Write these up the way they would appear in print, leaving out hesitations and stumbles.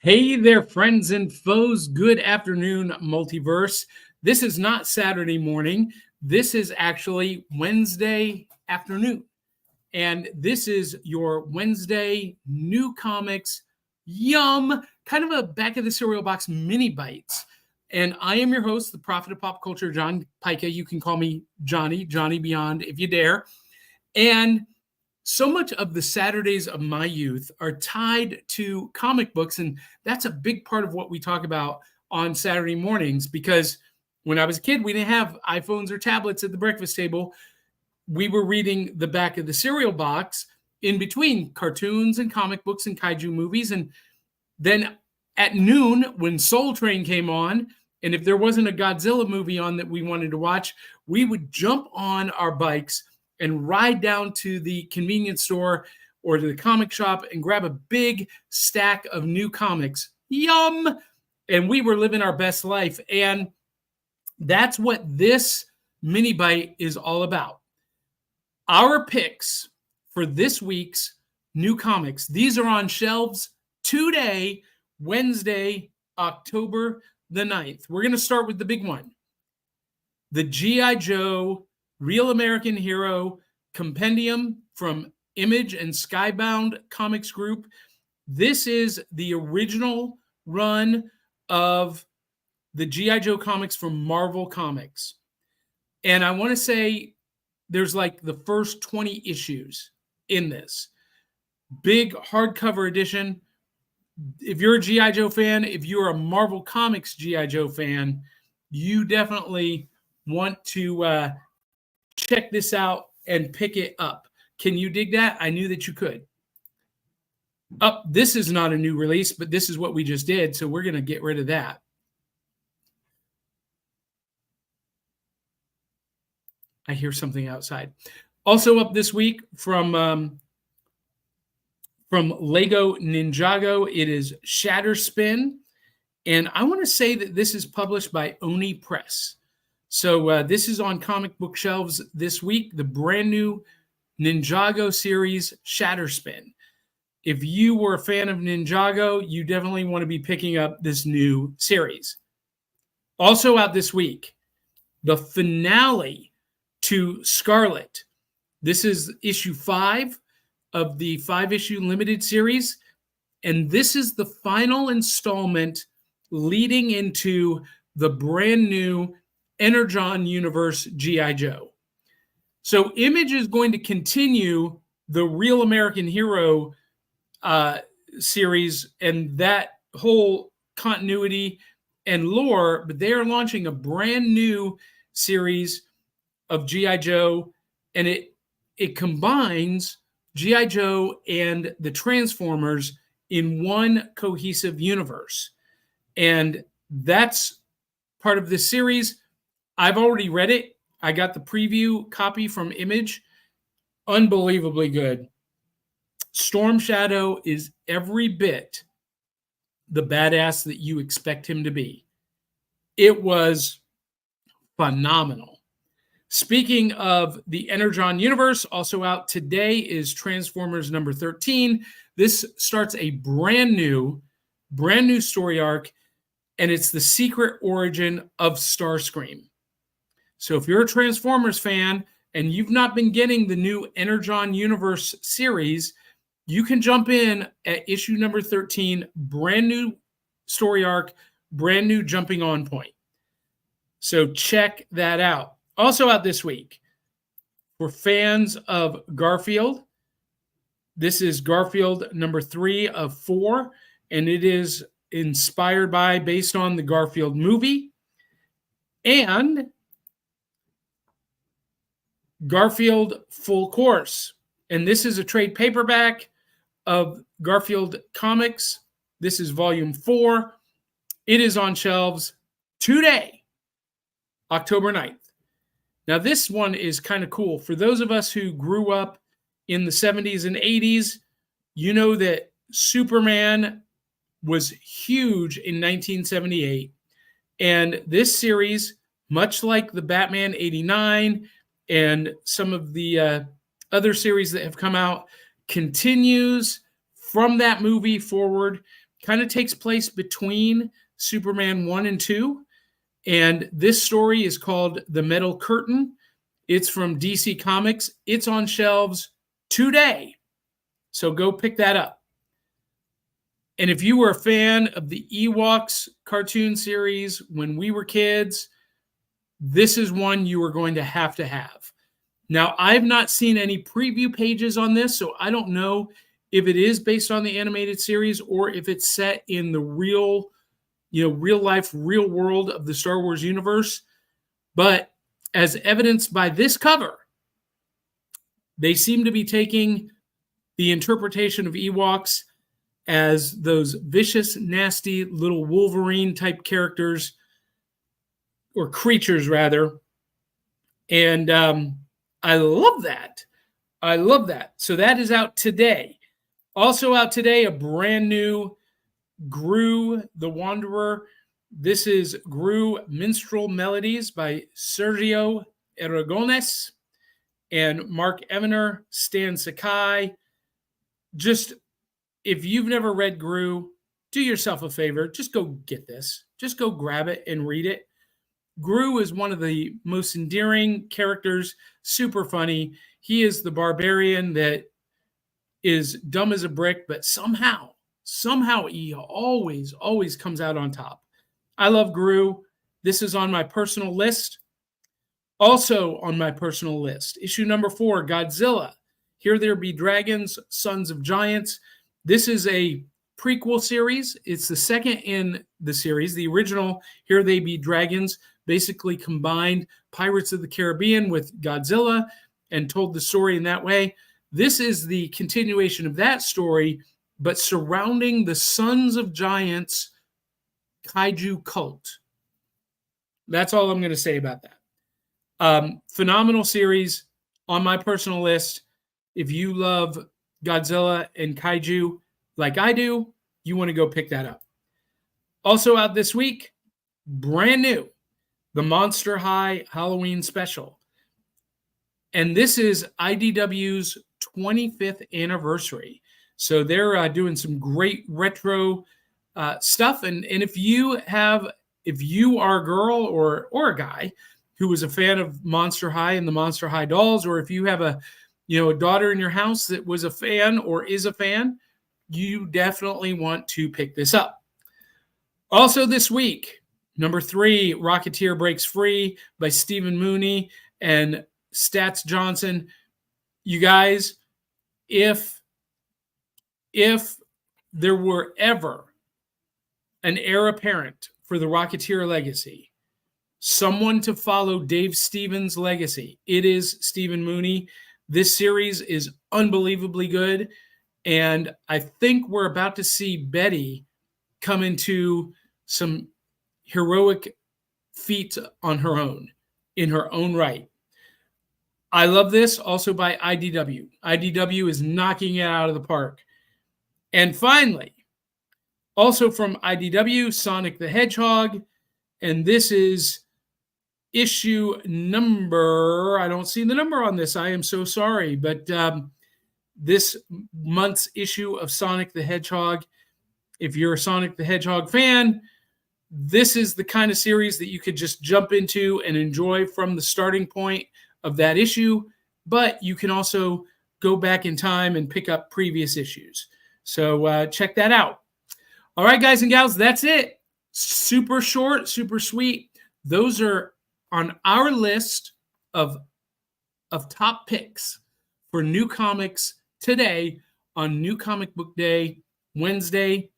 Hey there, friends and foes. Good afternoon, multiverse. This is not Saturday morning. This is actually Wednesday afternoon. And this is your Wednesday new comics, yum, kind of a back of the cereal box mini bites. And I am your host, the prophet of pop culture, John Pica. You can call me Johnny Beyond if you dare. And so much of the Saturdays of my youth are tied to comic books. And that's a big part of what we talk about on Saturday mornings, because when I was a kid, we didn't have iPhones or tablets at the breakfast table. We were reading the back of the cereal box in between cartoons and comic books and kaiju movies. And then at noon, when Soul Train came on, and if there wasn't a Godzilla movie on that we wanted to watch, we would jump on our bikes and ride down to the convenience store or to the comic shop and grab a big stack of new comics. Yum! And we were living our best life. And that's what this mini bite is all about. Our picks for this week's new comics. These are on shelves today, Wednesday, October the 9th. We're going to start with the big one. The G.I. Joe Real American Hero Compendium from Image and Skybound Comics Group. This is the original run of the G.I. Joe comics from Marvel Comics. And I want to say there's like the first 20 issues in this. Big hardcover edition. If you're a G.I. Joe fan, if you're a Marvel Comics G.I. Joe fan, you definitely want to check this out and pick it up. Can you dig that? I knew that you could. This is not a new release, but this is what we just did, so we're going to get rid of that. I hear something outside. Also up this week from Lego Ninjago, it is Shatterspin, and I want to say that this is published by Oni Press. So this is on comic book shelves this week, the brand new Ninjago series, Shatterspin. If you were a fan of Ninjago, you definitely want to be picking up this new series. Also out this week, the finale to Scarlet. This is issue 5 of the 5-issue limited series, and this is the final installment leading into the brand new Energon Universe G.I. Joe. So Image is going to continue the Real American Hero series and that whole continuity and lore, but they are launching a brand new series of G.I. Joe, and it combines G.I. Joe and the Transformers in one cohesive universe. And that's part of this series. I've already read it. I got the preview copy from Image. Unbelievably good. Storm Shadow is every bit the badass that you expect him to be. It was phenomenal. Speaking of the Energon universe, also out today is Transformers number 13. This starts a brand new story arc, and it's the secret origin of Starscream. So if you're a Transformers fan and you've not been getting the new Energon Universe series, you can jump in at issue number 13, brand new story arc, brand new jumping on point. So check that out. Also out this week, for fans of Garfield, this is Garfield number 3 of 4, and it is inspired by, based on the Garfield movie, and Garfield Full Course. And this is a trade paperback of Garfield Comics. This is volume 4. It is on shelves today, October 9th. Now, this one is kind of cool. For those of us who grew up in the 70s and 80s, you know that Superman was huge in 1978. And this series, much like the Batman 89 and some of the other series that have come out, continues from that movie forward, kind of takes place between Superman 1 and 2. And this story is called The Metal Curtain. It's from DC Comics. It's on shelves today. So go pick that up. And if you were a fan of the Ewoks cartoon series when we were kids, this is one you are going to have. Now, I've not seen any preview pages on this, so I don't know if it is based on the animated series or if it's set in the real life, real world of the Star Wars universe. But as evidenced by this cover, they seem to be taking the interpretation of Ewoks as those vicious, nasty little Wolverine-type characters, or creatures, rather. And I love that. So that is out today. Also out today, a brand new Gru the Wanderer. This is Gru Minstrel Melodies by Sergio Aragones and Mark Evener, Stan Sakai. Just, if you've never read Gru, do yourself a favor. Just go get this. Just go grab it and read it. Gru is one of the most endearing characters, super funny. He is the barbarian that is dumb as a brick, but somehow he always comes out on top. I love Gru. This is on my personal list. Also on my personal list, issue number 4, Godzilla. Here There Be Dragons, Sons of Giants. This is a prequel series. It's the second in the series. The original, Here They Be Dragons, basically combined Pirates of the Caribbean with Godzilla and told the story in that way. This is the continuation of that story, but surrounding the Sons of Giants kaiju cult. That's all I'm going to say about that. Phenomenal series on my personal list. If you love Godzilla and kaiju like I do, you want to go pick that up. Also out this week, brand new, the Monster High Halloween special. And this is IDW's 25th anniversary. So they're doing some great retro stuff. And if you are a girl or a guy who was a fan of Monster High and the Monster High dolls, or if you have a daughter in your house that was a fan or is a fan, you definitely want to pick this up. Also this week, number 3, Rocketeer Breaks Free by Stephen Mooney and Stats Johnson. You guys, if there were ever an heir apparent for the Rocketeer legacy, someone to follow Dave Stevens' legacy, it is Stephen Mooney. This series is unbelievably good, and I think we're about to see Betty come into some heroic feats on her own, in her own right. I love this, also by IDW. IDW is knocking it out of the park. And finally, also from IDW, Sonic the Hedgehog, and this is issue number, I don't see the number on this, I am so sorry, but this month's issue of Sonic the Hedgehog, if you're a Sonic the Hedgehog fan, this is the kind of series that you could just jump into and enjoy from the starting point of that issue, but you can also go back in time and pick up previous issues. So check that out. All right, guys and gals, that's it. Super short, super sweet. Those are on our list of top picks for new comics today on New Comic Book Day, Wednesday,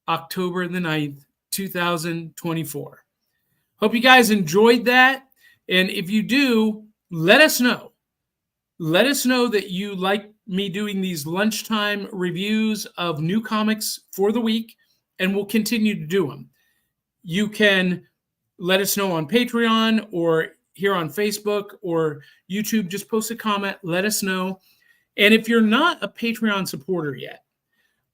October the 9th, 2024. Hope you guys enjoyed that. And if you do, let us know. Let us know that you like me doing these lunchtime reviews of new comics for the week, and we'll continue to do them. You can let us know on Patreon or here on Facebook or YouTube. Just post a comment. Let us know. And if you're not a Patreon supporter yet,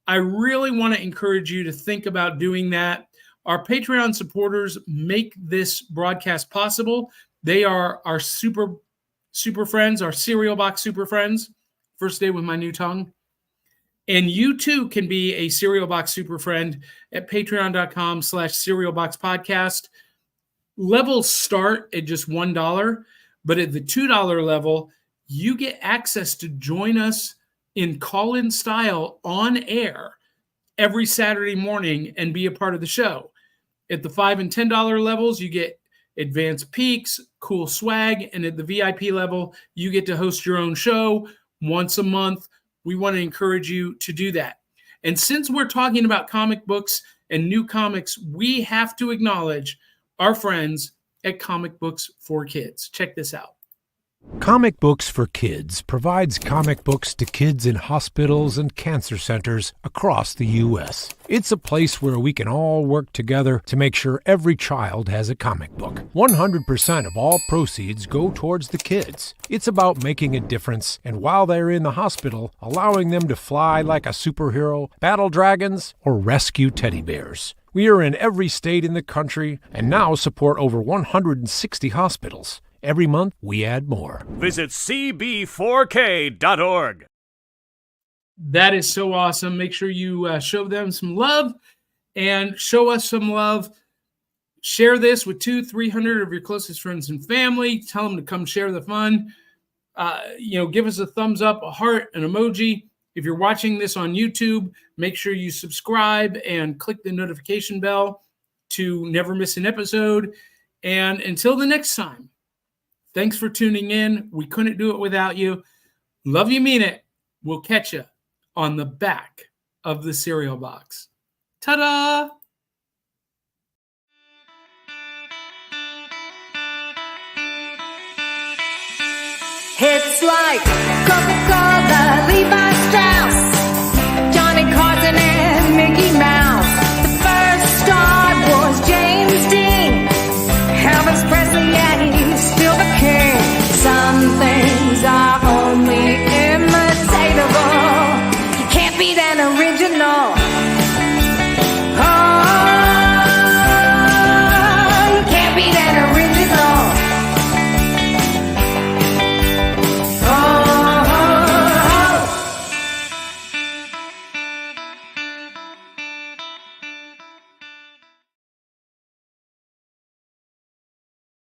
I really want to encourage you to think about doing that. Our Patreon supporters make this broadcast possible. They are our super friends, our cereal box super friends. First day with my new tongue. And you too can be a Cereal Box super friend at patreon.com/cerealboxpodcast. Levels start at just $1, but at the $2 level, you get access to join us in call-in style on air every Saturday morning and be a part of the show. At the $5 and $10 levels, you get advanced peaks, cool swag, and at the VIP level, you get to host your own show once a month. We want to encourage you to do that. And since we're talking about comic books and new comics, we have to acknowledge our friends at Comic Books for Kids. Check this out. Comic Books for Kids provides comic books to kids in hospitals and cancer centers across the U.S. It's a place where we can all work together to make sure every child has a comic book. 100% of all proceeds go towards the kids. It's about making a difference, and while they're in the hospital, allowing them to fly like a superhero, battle dragons, or rescue teddy bears. We are in every state in the country and now support over 160 hospitals. Every month, we add more. Visit cb4k.org. That is so awesome. Make sure you show them some love and show us some love. Share this with 200-300 of your closest friends and family. Tell them to come share the fun. Give us a thumbs up, a heart, an emoji. If you're watching this on YouTube, make sure you subscribe and click the notification bell to never miss an episode. And until the next time, thanks for tuning in. We couldn't do it without you. Love you, mean it. We'll catch you on the back of the cereal box. Ta-da! It's like Coca-Cola, Levi Strauss,